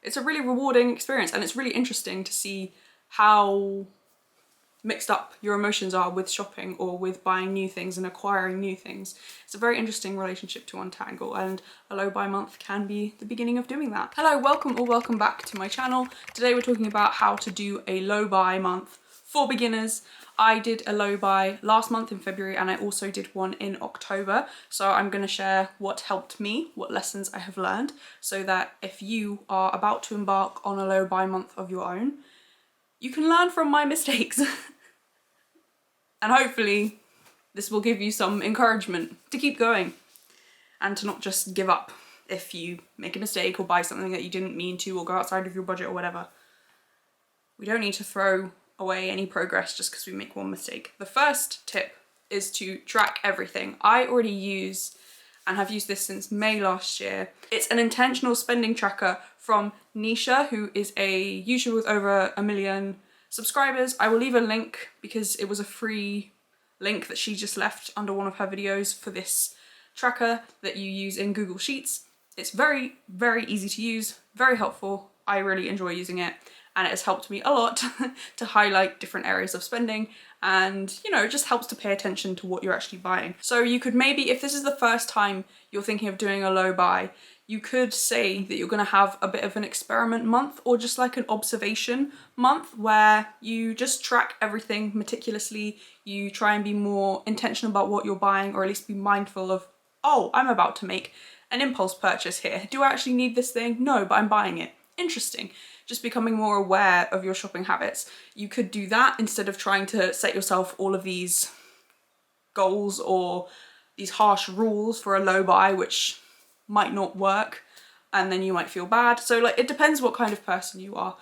it's a really rewarding experience, and it's really interesting to see how mixed up your emotions are with shopping or with buying new things and acquiring new things. It's a very interesting relationship to untangle, and a low buy month can be the beginning of doing that. Hello, welcome back to my channel. Today we're talking about how to do a low buy month for beginners. I did a low buy last month in February, and I also did one in October. So I'm going to share what helped me, what lessons I have learned, so that if you are about to embark on a low buy month of your own, you can learn from my mistakes. And hopefully this will give you some encouragement to keep going and to not just give up if you make a mistake or buy something that you didn't mean to, or go outside of your budget or whatever. We don't need to throw away any progress just because we make one mistake. The first tip is to track everything. I already use and have used this since May last year. It's an intentional spending tracker from Nischa, who is a YouTuber with over 1 million subscribers. I will leave a link because it was a free link that she just left under one of her videos for this tracker that you use in Google Sheets. It's very, very easy to use, very helpful. I really enjoy using it, and it has helped me a lot to highlight different areas of spending, and you know, it just helps to pay attention to what you're actually buying. So you could maybe, if this is the first time you're thinking of doing a low buy, you could say that you're going to have a bit of an experiment month, or just like an observation month where you just track everything meticulously. You try and be more intentional about what you're buying, or at least be mindful of, oh, I'm about to make an impulse purchase here. Do I actually need this thing? No, but I'm buying it. Interesting. Just becoming more aware of your shopping habits. You could do that instead of trying to set yourself all of these goals or these harsh rules for a low buy, which might not work, and then you might feel bad. So like, it depends what kind of person you are.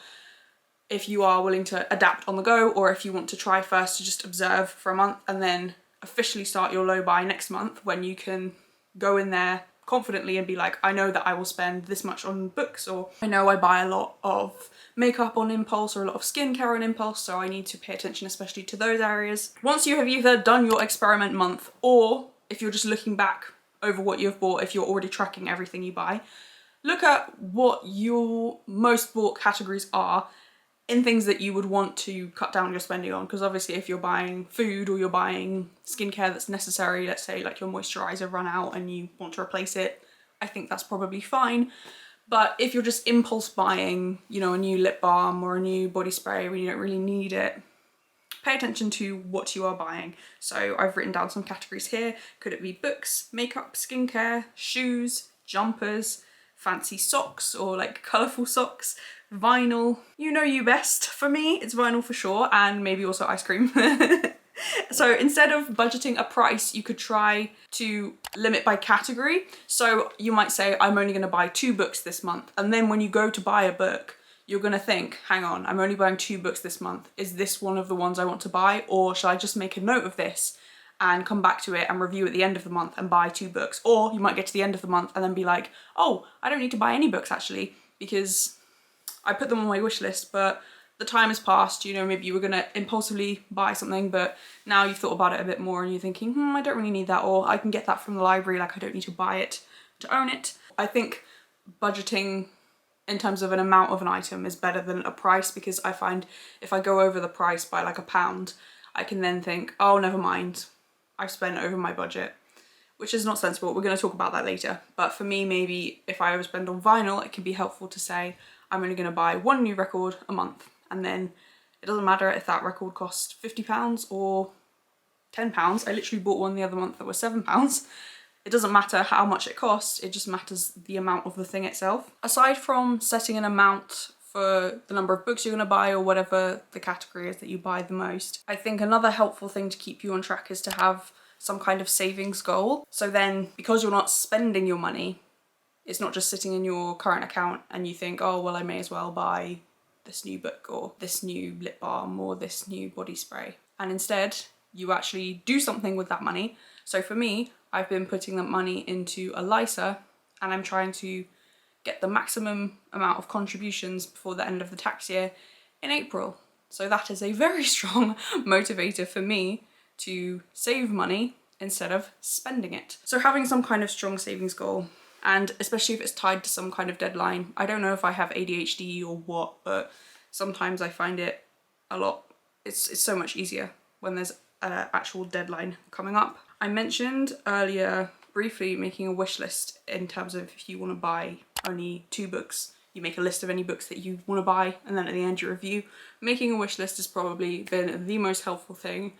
If you are willing to adapt on the go, or if you want to try first to just observe for a month and then officially start your low buy next month, when you can go in there confidently and be like, I know that I will spend this much on books, or I know I buy a lot of makeup on impulse or a lot of skincare on impulse, so I need to pay attention especially to those areas. Once you have either done your experiment month, or if you're just looking back over what you've bought, if you're already tracking everything you buy, look at what your most bought categories are in things that you would want to cut down your spending on. Because obviously if you're buying food or you're buying skincare that's necessary, let's say like your moisturizer run out and you want to replace it, I think that's probably fine. But if you're just impulse buying, you know, a new lip balm or a new body spray when you don't really need it, pay attention to what you are buying. So I've written down some categories here. Could it be books, makeup, skincare, shoes, jumpers, fancy socks or like colourful socks, vinyl? You know you best. For me, it's vinyl for sure, and maybe also ice cream. So instead of budgeting a price, you could try to limit by category. So you might say, I'm only going to buy 2 books this month. And then when you go to buy a book, you're going to think, hang on, I'm only buying 2 books this month. Is this one of the ones I want to buy? Or shall I just make a note of this and come back to it and review at the end of the month and buy 2 books? Or you might get to the end of the month and then be like, oh, I don't need to buy any books actually, because I put them on my wish list, but the time has passed. You know, maybe you were going to impulsively buy something, but now you've thought about it a bit more and you're thinking, I don't really need that, or I can get that from the library, like I don't need to buy it to own it. I think budgeting in terms of an amount of an item is better than a price, because I find if I go over the price by like £1, I can then think, oh, never mind, I've spent over my budget, which is not sensible. We're going to talk about that later. But for me, maybe if I overspend on vinyl, it can be helpful to say, I'm only going to buy 1 new record a month, and then it doesn't matter if that record costs £50 or £10. I literally bought one the other month that was £7. It doesn't matter how much it costs, it just matters the amount of the thing itself. Aside from setting an amount for the number of books you're going to buy, or whatever the category is that you buy the most, I think another helpful thing to keep you on track is to have some kind of savings goal. So then, because you're not spending your money, it's not just sitting in your current account and you think, oh, well, I may as well buy this new book or this new lip balm or this new body spray. And instead, you actually do something with that money. So for me, I've been putting that money into a LISA, and I'm trying to get the maximum amount of contributions before the end of the tax year in April. So that is a very strong motivator for me to save money instead of spending it. So having some kind of strong savings goal And especially if it's tied to some kind of deadline. I don't know if I have ADHD or what, but sometimes I find it a lot, it's so much easier when there's an actual deadline coming up. I mentioned earlier briefly making a wish list in terms of if you want to buy only 2 books, you make a list of any books that you want to buy, and then at the end you review. Making a wish list has probably been the most helpful thing,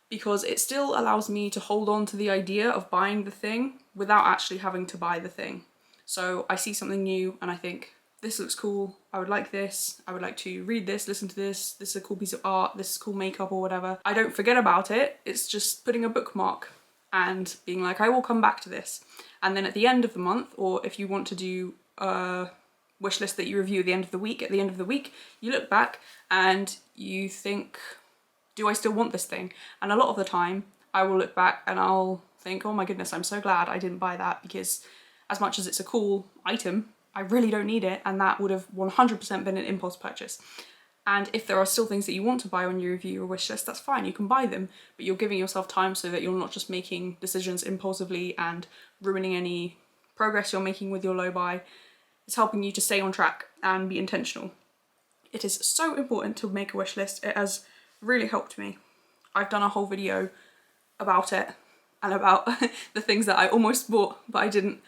because it still allows me to hold on to the idea of buying the thing without actually having to buy the thing. So I see something new and I think, this looks cool, I would like this, I would like to read this, listen to this, this is a cool piece of art, this is cool makeup or whatever. I don't forget about it, it's just putting a bookmark and being like, I will come back to this. And then at the end of the month, or if you want to do a wish list that you review at the end of the week, you look back and you think, do I still want this thing? And a lot of the time I will look back and I'll think, oh my goodness, I'm so glad I didn't buy that, because as much as it's a cool item, I really don't need it, and that would have 100% been an impulse purchase. And if there are still things that you want to buy when you review your wish list, that's fine, you can buy them, but you're giving yourself time so that you're not just making decisions impulsively and ruining any progress you're making with your low buy. It's helping you to stay on track and be intentional. It is so important to make a wish list. It has really helped me. I've done a whole video about it and about the things that I almost bought but I didn't.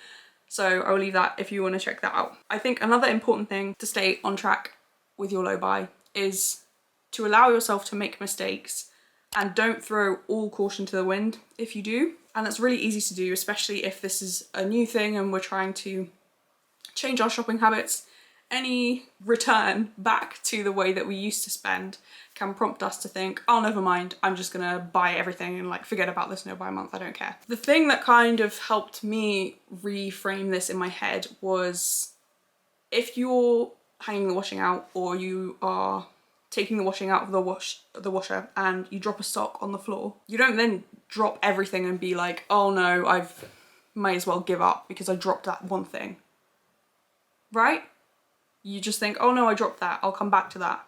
So I will leave that if you want to check that out. I think another important thing to stay on track with your low buy is to allow yourself to make mistakes, and don't throw all caution to the wind if you do. And that's really easy to do, especially if this is a new thing and we're trying to change our shopping habits. Any return back to the way that we used to spend can prompt us to think, oh, never mind, I'm just gonna buy everything and like forget about this no buy month, I don't care. The thing that kind of helped me reframe this in my head was, if you're hanging the washing out, or you are taking the washing out of the washer and you drop a sock on the floor, you don't then drop everything and be like, oh no, I've might as well give up because I dropped that one thing, right? You just think, oh no, I dropped that, I'll come back to that.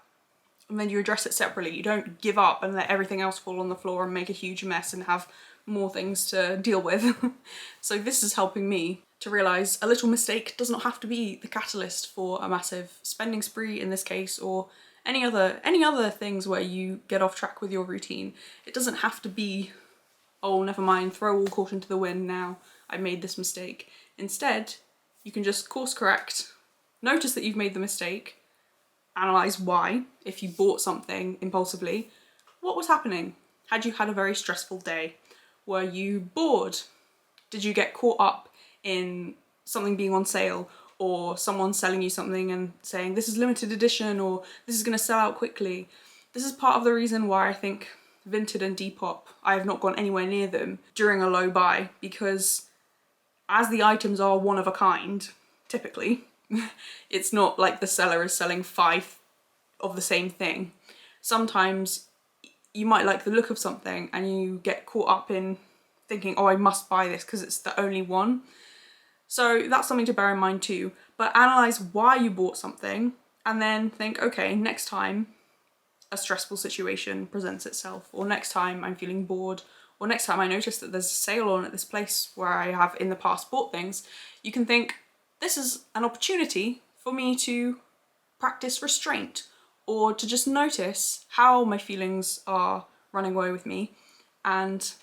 And then you address it separately. You don't give up and let everything else fall on the floor and make a huge mess and have more things to deal with. So this is helping me to realise a little mistake does not have to be the catalyst for a massive spending spree in this case, or any other things where you get off track with your routine. It doesn't have to be, oh, never mind, throw all caution to the wind now, I made this mistake. Instead, you can just course correct. Notice that you've made the mistake, analyse why. If you bought something impulsively, what was happening? Had you had a very stressful day? Were you bored? Did you get caught up in something being on sale, or someone selling you something and saying this is limited edition or this is going to sell out quickly? This is part of the reason why I think Vinted and Depop, I have not gone anywhere near them during a low buy, because as the items are one of a kind, typically, it's not like the seller is selling 5 of the same thing. Sometimes you might like the look of something and you get caught up in thinking, oh, I must buy this because it's the only one. So that's something to bear in mind too. But analyse why you bought something and then think, okay, next time a stressful situation presents itself, or next time I'm feeling bored, or next time I notice that there's a sale on at this place where I have in the past bought things, you can think, this is an opportunity for me to practice restraint, or to just notice how my feelings are running away with me and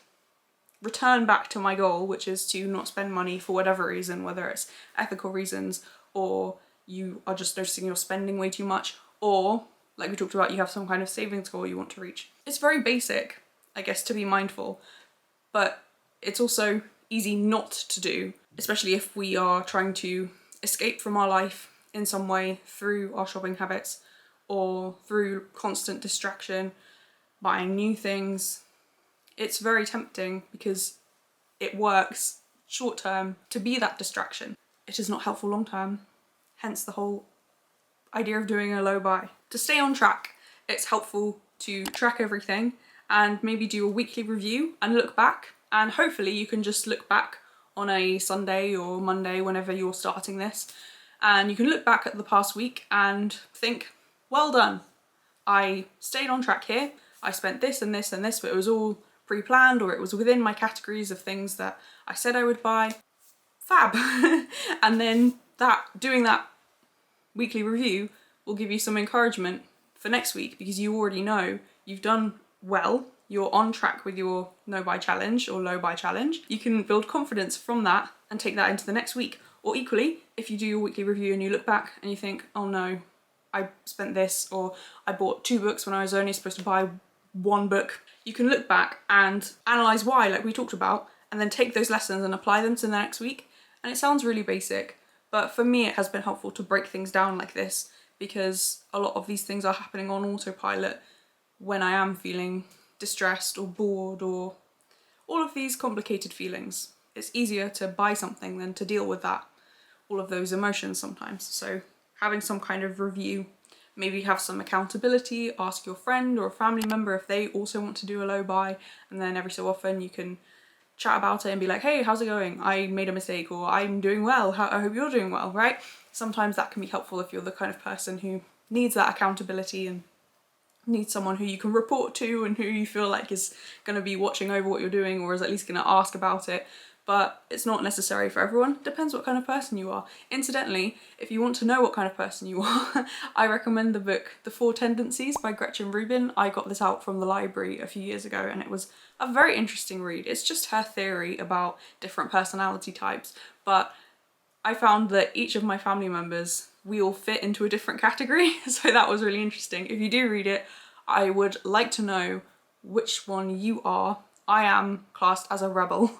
return back to my goal, which is to not spend money for whatever reason, whether it's ethical reasons, or you are just noticing you're spending way too much, or like we talked about, you have some kind of savings goal you want to reach. It's very basic, I guess, to be mindful, but it's also easy not to do, especially if we are trying to escape from our life in some way through our shopping habits or through constant distraction, buying new things. It's very tempting because it works short term to be that distraction. It is not helpful long term, hence the whole idea of doing a low buy. To stay on track, it's helpful to track everything and maybe do a weekly review and look back, and hopefully you can just look back on a Sunday or Monday whenever you're starting this, and you can look back at the past week and think, well done, I stayed on track here, I spent this and this and this, but it was all pre-planned, or it was within my categories of things that I said I would buy. fab. And then doing that weekly review will give you some encouragement for next week, because you already know you've done well, you're on track with your no buy challenge or low buy challenge. You can build confidence from that and take that into the next week. Or equally, if you do your weekly review and you look back and you think, oh no, I spent this, or I bought 2 books when I was only supposed to buy 1 book, you can look back and analyze why, like we talked about, and then take those lessons and apply them to the next week. And it sounds really basic, but for me it has been helpful to break things down like this, because a lot of these things are happening on autopilot when I am feeling distressed or bored or all of these complicated feelings. It's easier to buy something than to deal with all of those emotions sometimes. So having some kind of review, maybe have some accountability, ask your friend or a family member if they also want to do a low buy, and then every so often you can chat about it and be like, hey, how's it going? I made a mistake, or I'm doing well. I hope you're doing well, right? Sometimes that can be helpful if you're the kind of person who needs that accountability and needs someone who you can report to and who you feel like is going to be watching over what you're doing, or is at least going to ask about it. But it's not necessary for everyone. Depends what kind of person you are. Incidentally, if you want to know what kind of person you are, I recommend the book The 4 Tendencies by Gretchen Rubin. I got this out from the library a few years ago and it was a very interesting read. It's just her theory about different personality types, but I found that each of my family members, we all fit into a different category, so that was really interesting. If you do read it, I would like to know which one you are. I am classed as a rebel,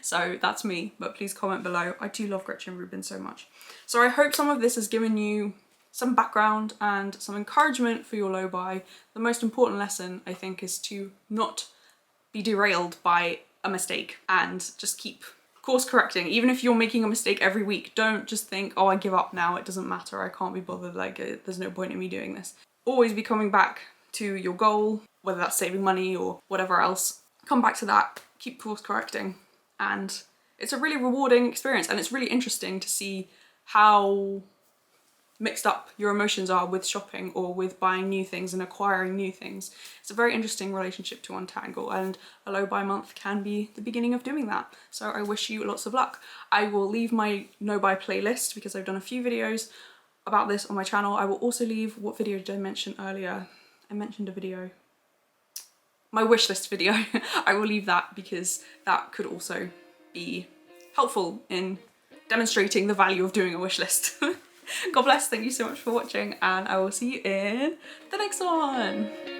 so that's me, but please comment below. I do love Gretchen Rubin so much. So I hope some of this has given you some background and some encouragement for your low buy. The most important lesson, I think, is to not be derailed by a mistake and just keep course correcting. Even if you're making a mistake every week, don't just think, oh, I give up now, it doesn't matter, I can't be bothered, like there's no point in me doing this. Always be coming back to your goal, whether that's saving money or whatever else. Come back to that, keep course correcting, and it's a really rewarding experience, and it's really interesting to see how mixed up your emotions are with shopping or with buying new things and acquiring new things. It's a very interesting relationship to untangle, and a low buy month can be the beginning of doing that. So I wish you lots of luck. I will leave my no buy playlist because I've done a few videos about this on my channel. I will also leave, what video did I mention earlier? I mentioned a video. My wish list video. I will leave that because that could also be helpful in demonstrating the value of doing a wish list. God bless, thank you so much for watching, and I will see you in the next one.